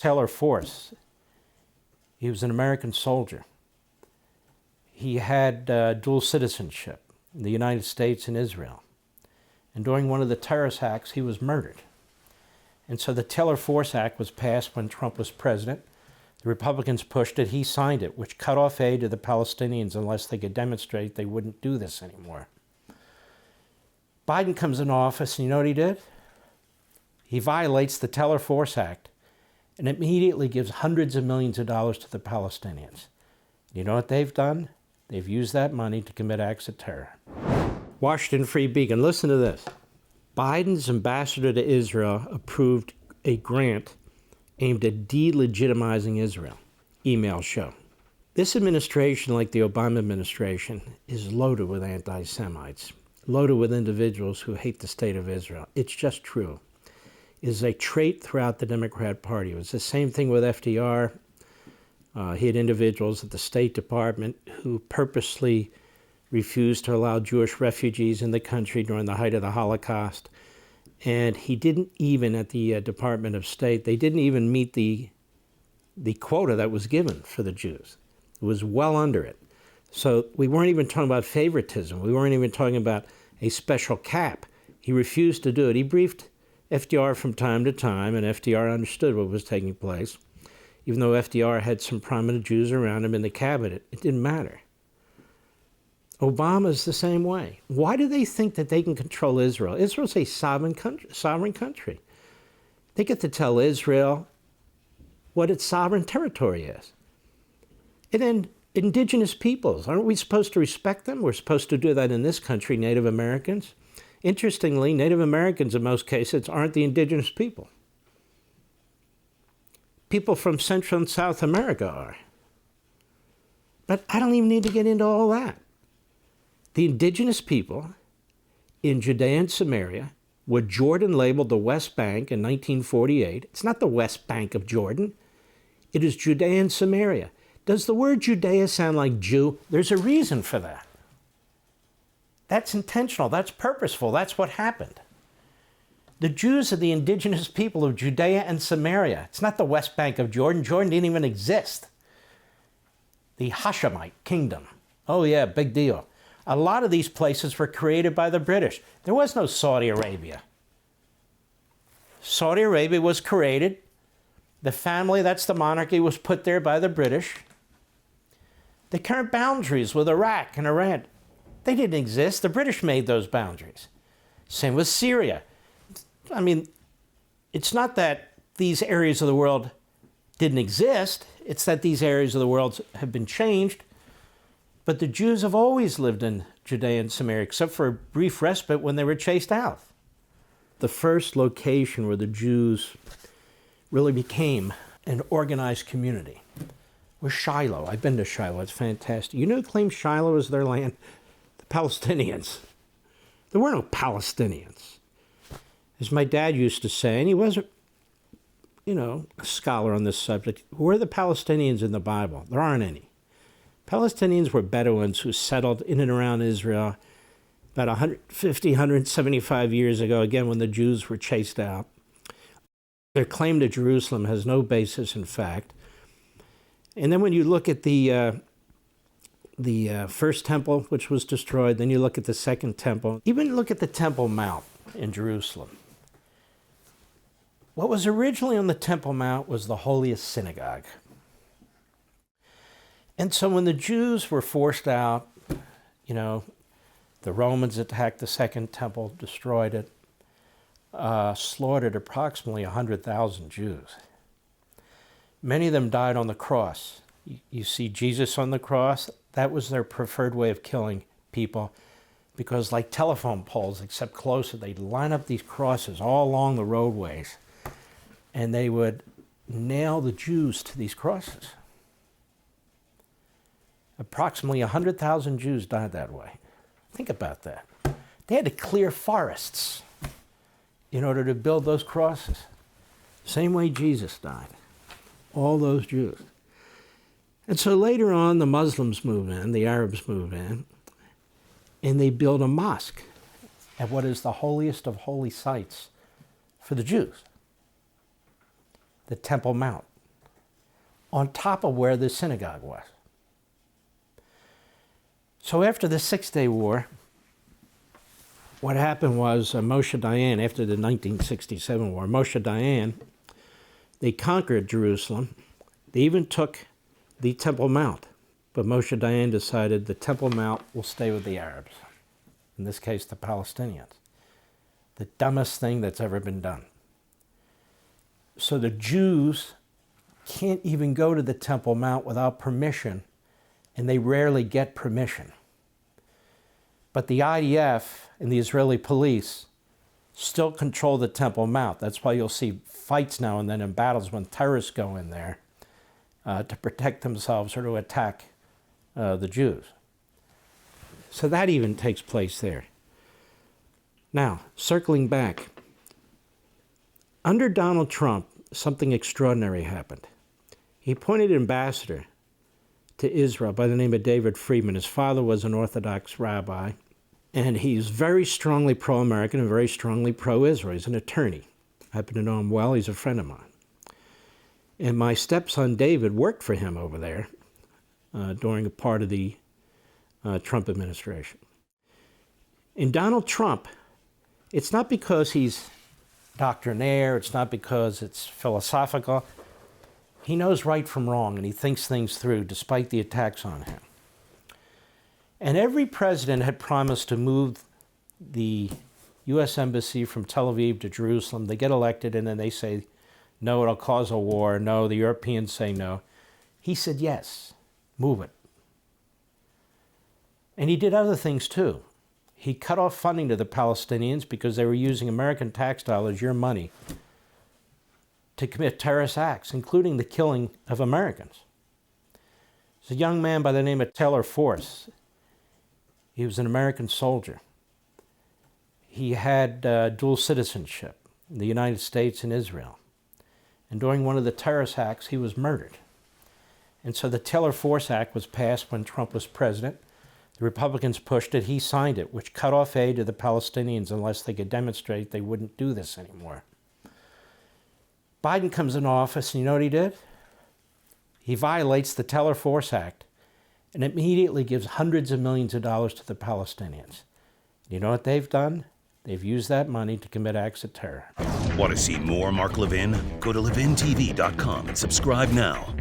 Taylor Force. He was an American soldier. He had dual citizenship in the United States and Israel. And during one of the terrorist acts, he was murdered. And so the Taylor Force Act was passed when Trump was president. The Republicans pushed it. He signed it, which cut off aid to the Palestinians unless they could demonstrate they wouldn't do this anymore. Biden comes in office, and you know what he did? He violates the Taylor Force Act and immediately gives hundreds of millions of dollars to the Palestinians. You know what they've done? They've used that money to commit acts of terror. Washington Free Beacon, listen to this. Biden's ambassador to Israel approved a grant aimed at delegitimizing Israel. Email show. This administration, like the Obama administration, is loaded with anti-Semites, loaded with individuals who hate the state of Israel. It's just true. It is a trait throughout the Democrat Party. It was the same thing with FDR. He had individuals at the State Department who purposely refused to allow Jewish refugees in the country during the height of the Holocaust. And he didn't even, at the Department of State, they didn't even meet the quota that was given for the Jews. It was well under it. So we weren't even talking about favoritism. We weren't even talking about a special cap. He refused to do it. He briefed FDR from time to time, and FDR understood what was taking place. Even though FDR had some prominent Jews around him in the cabinet, it didn't matter. Obama's the same way. Why do they think that they can control Israel? Israel's a sovereign country. They get to tell Israel what its sovereign territory is. And then indigenous peoples, aren't we supposed to respect them? We're supposed to do that in this country, Native Americans. Interestingly, Native Americans in most cases aren't the indigenous people. People from Central and South America are. But I don't even need to get into all that. The indigenous people in Judea and Samaria, what Jordan labeled the West Bank in 1948, it's not the West Bank of Jordan, it is Judea and Samaria. Does the word Judea sound like Jew? There's a reason for that. That's intentional, that's purposeful, that's what happened. The Jews are the indigenous people of Judea and Samaria. It's not the West Bank of Jordan. Jordan didn't even exist. The Hashemite kingdom. Oh yeah, big deal. A lot of these places were created by the British. There was no Saudi Arabia. Saudi Arabia was created. The family, that's the monarchy, was put there by the British. The current boundaries with Iraq and Iran, they didn't exist. The British made those boundaries. Same with Syria. I mean, it's not that these areas of the world didn't exist. It's that these areas of the world have been changed. But the Jews have always lived in Judea and Samaria, except for a brief respite when they were chased out. The first location where the Jews really became an organized community was Shiloh. I've been to Shiloh. It's fantastic. You know who claims Shiloh as their land? The Palestinians. There were no Palestinians. As my dad used to say, and he wasn't, a scholar on this subject, who are the Palestinians in the Bible? There aren't any. Palestinians were Bedouins who settled in and around Israel about 150, 175 years ago, again, when the Jews were chased out. Their claim to Jerusalem has no basis in fact. And then when you look at the first temple, which was destroyed, then you look at the second temple, even look at the Temple Mount in Jerusalem. What was originally on the Temple Mount was the holiest synagogue. And so when the Jews were forced out, the Romans attacked the second temple, destroyed it, slaughtered approximately 100,000 Jews. Many of them died on the cross. You see Jesus on the cross, that was their preferred way of killing people, because like telephone poles, except closer, they'd line up these crosses all along the roadways, and they would nail the Jews to these crosses. Approximately 100,000 Jews died that way. Think about that. They had to clear forests in order to build those crosses. Same way Jesus died. All those Jews. And so later on, the Muslims move in, the Arabs move in, and they build a mosque at what is the holiest of holy sites for the Jews, the Temple Mount. on top of where the synagogue was. So after the Six-Day War, what happened was Moshe Dayan, after the 1967 war, Moshe Dayan, they conquered Jerusalem. They even took the Temple Mount. But Moshe Dayan decided the Temple Mount will stay with the Arabs, in this case the Palestinians. The dumbest thing that's ever been done. So the Jews can't even go to the Temple Mount without permission, and they rarely get permission. But the IDF and the Israeli police still control the Temple Mount. That's why you'll see fights now and then in battles when terrorists go in there to protect themselves or to attack the Jews. So that even takes place there. Now, circling back, under Donald Trump, something extraordinary happened. He appointed an ambassador to Israel by the name of David Friedman. His father was an Orthodox rabbi, and he's very strongly pro-American and very strongly pro-Israel. He's an attorney. I happen to know him well. He's a friend of mine. And my stepson David worked for him over there during a part of the Trump administration. And Donald Trump, it's not because he's doctrinaire, it's not because it's philosophical. He knows right from wrong, and he thinks things through despite the attacks on him. And every president had promised to move the U.S. Embassy from Tel Aviv to Jerusalem. They get elected, and then they say, no, it'll cause a war. No, the Europeans say no. He said, yes, move it. And he did other things, too. He cut off funding to the Palestinians because they were using American tax dollars, your money, to commit terrorist acts, including the killing of Americans. There's a young man by the name of Taylor Force. He was an American soldier. He had dual citizenship in the United States and Israel. And during one of the terrorist acts, he was murdered. And so the Taylor Force Act was passed when Trump was president. The Republicans pushed it. He signed it, which cut off aid to the Palestinians unless they could demonstrate they wouldn't do this anymore. Biden comes in office, and you know what he did? He violates the Taylor Force Act and immediately gives hundreds of millions of dollars to the Palestinians. You know what they've done? They've used that money to commit acts of terror. Want to see more Mark Levin? Go to LevinTV.com and subscribe now.